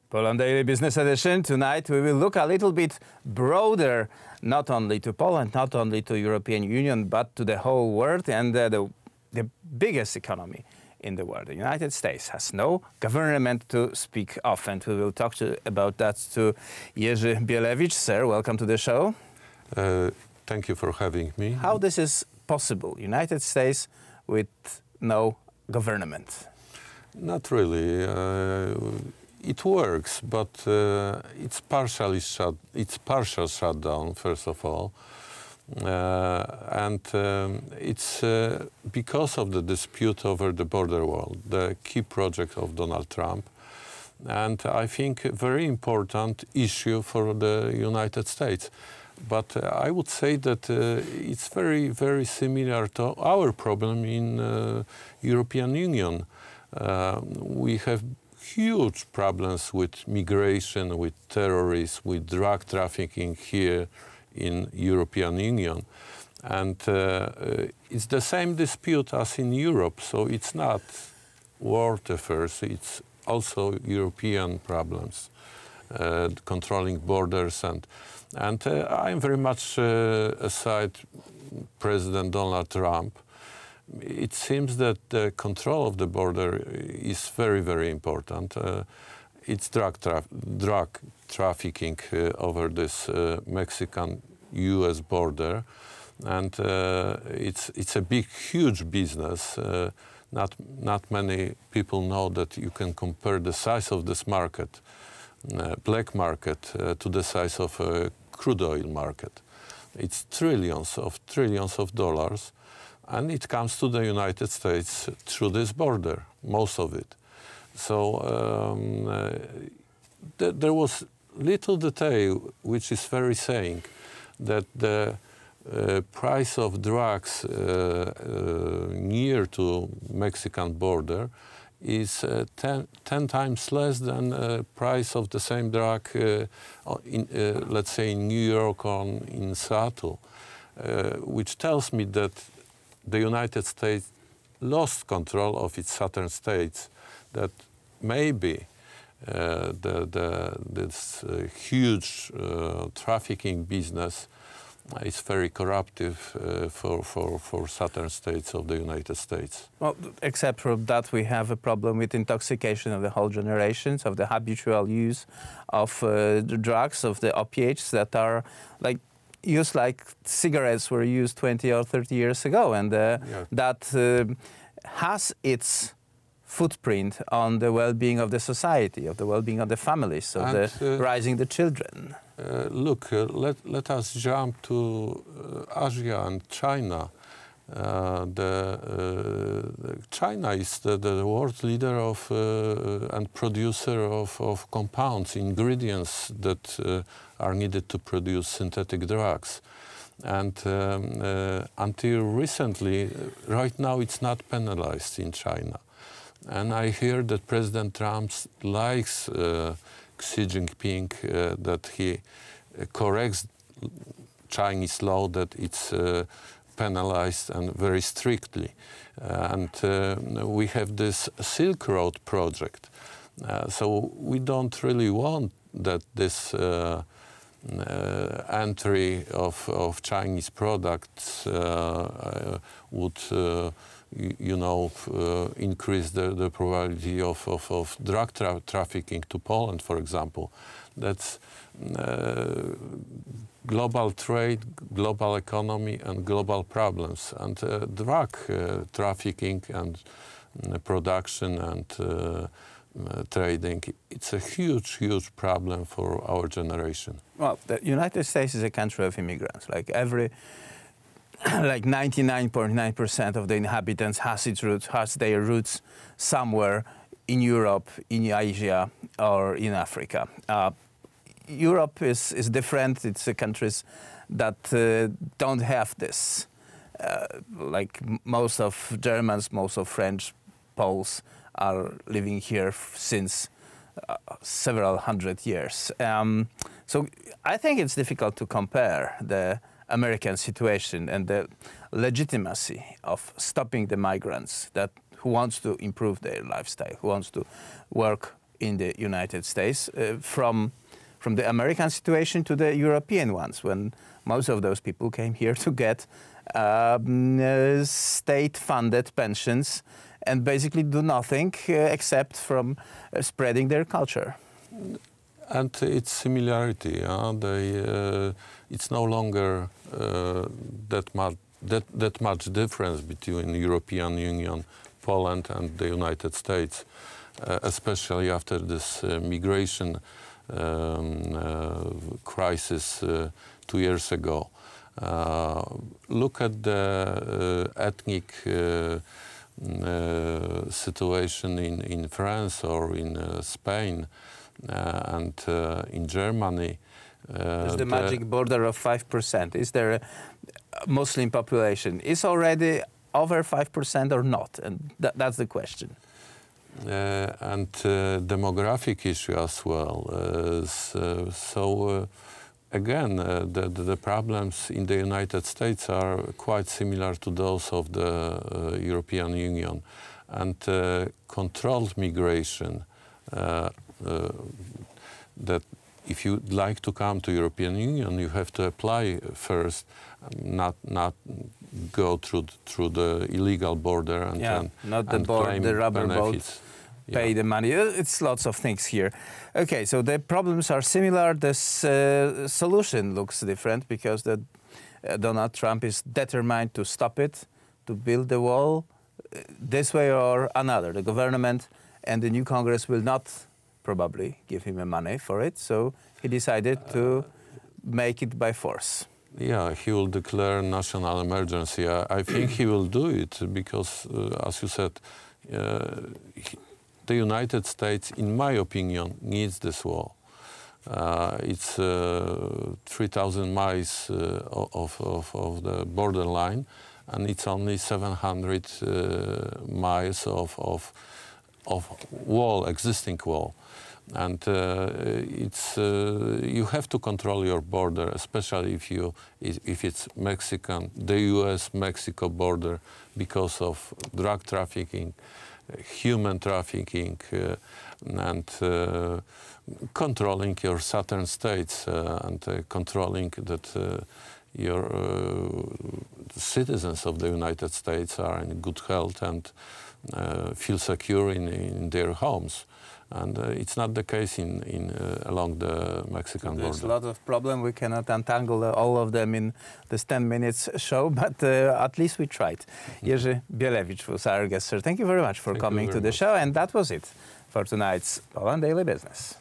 Poland Daily Business Edition. Tonight we will look a little bit broader, not only to Poland, not only to European Union, but to the whole world and the biggest economy in the world. The United States has no government to speak of, and we will talk about that to Jerzy Bielewicz. Sir, welcome to the show. Thank you for having me. How this is possible? United States with no government? Not really. It works, but it's partial shutdown, first of all. It's because of the dispute over the border wall, the key project of Donald Trump. And I think a very important issue for the United States. But I would say that it's very, very similar to our problem in European Union. We have huge problems with migration, with terrorism, with drug trafficking here in European Union. And it's the same dispute as in Europe, so it's not world affairs, it's also European problems, controlling borders. And I'm very much aside President Donald Trump. It seems that the control of the border is very, very important. It's drug trafficking over this Mexican-US border, and it's a big, huge business. Not many people know that you can compare the size of this market, black market, to the size of a crude oil market. It's trillions of dollars. And it comes to the United States through this border, most of it. So there was little detail which is very saying that the price of drugs near to Mexican border is 10 times less than the price of the same drug let's say in New York or in Seattle, which tells me that the United States lost control of its southern states, that maybe this huge trafficking business is very corruptive for southern states of the United States. Well, except for that, we have a problem with intoxication of the whole generations, of the habitual use of the drugs, of the opiates that are used like cigarettes were used 20 or 30 years ago, and that has its footprint on the well-being of the society, of the well-being of the families, of the rising the children. Look, let us jump to Asia and China. China is the world leader of and producer of compounds, ingredients that are needed to produce synthetic drugs. And until recently, right now, it's not penalized in China. And I hear that President Trump likes Xi Jinping, that he corrects Chinese law, that it's penalized and very strictly. And we have this Silk Road project. So we don't really want that this entry of Chinese products would increase the probability of drug trafficking to Poland, for example. That's global trade, global economy, and global problems. And drug trafficking and production and trading, it's a huge, huge problem for our generation. Well, the United States is a country of immigrants. Like 99.9% of the inhabitants has their roots somewhere in Europe, in Asia, or in Africa. Europe is different. It's countries that don't have this. Like most of Germans, most of French, Poles are living here since several hundred years. So I think it's difficult to compare the American situation and the legitimacy of stopping the migrants who wants to improve their lifestyle, who wants to work in the United States, from the American situation to the European ones, when most of those people came here to get state-funded pensions and basically do nothing except from spreading their culture. And its similarity, it's no longer that much difference between European Union, Poland and the United States, especially after this migration crisis 2 years ago. Look at the ethnic situation in France or in Spain and in Germany. There's the magic border of 5%. Is there a Muslim population? Is already over 5% or not? And that's the question. And demographic issue as well. Again, the problems in the United States are quite similar to those of the European Union. And controlled migration, that if you'd like to come to European Union, you have to apply first, not go through the illegal border and then not the board, the rubber boat, pay the money. It's lots of things here. Okay, so the problems are similar. This solution looks different because Donald Trump is determined to stop it, to build the wall this way or another. The government and the new Congress will not probably give him money for it, so he decided to make it by force. Yeah, he will declare national emergency. I think he will do it because, as you said, the United States, in my opinion, needs this wall. It's 3,000 miles of the borderline, and it's only 700 miles of wall, existing wall. And you have to control your border, especially if it's Mexican, the U.S.-Mexico border, because of drug trafficking, human trafficking, and controlling your southern states and controlling that your citizens of the United States are in good health and feel secure in their homes. And it's not the case along the Mexican border. There's a lot of problems. We cannot untangle all of them in this 10 minutes show, but at least we tried. Jerzy Bielewicz was our guest, sir. Thank you very much for coming to the show. And that was it for tonight's Poland Daily Business.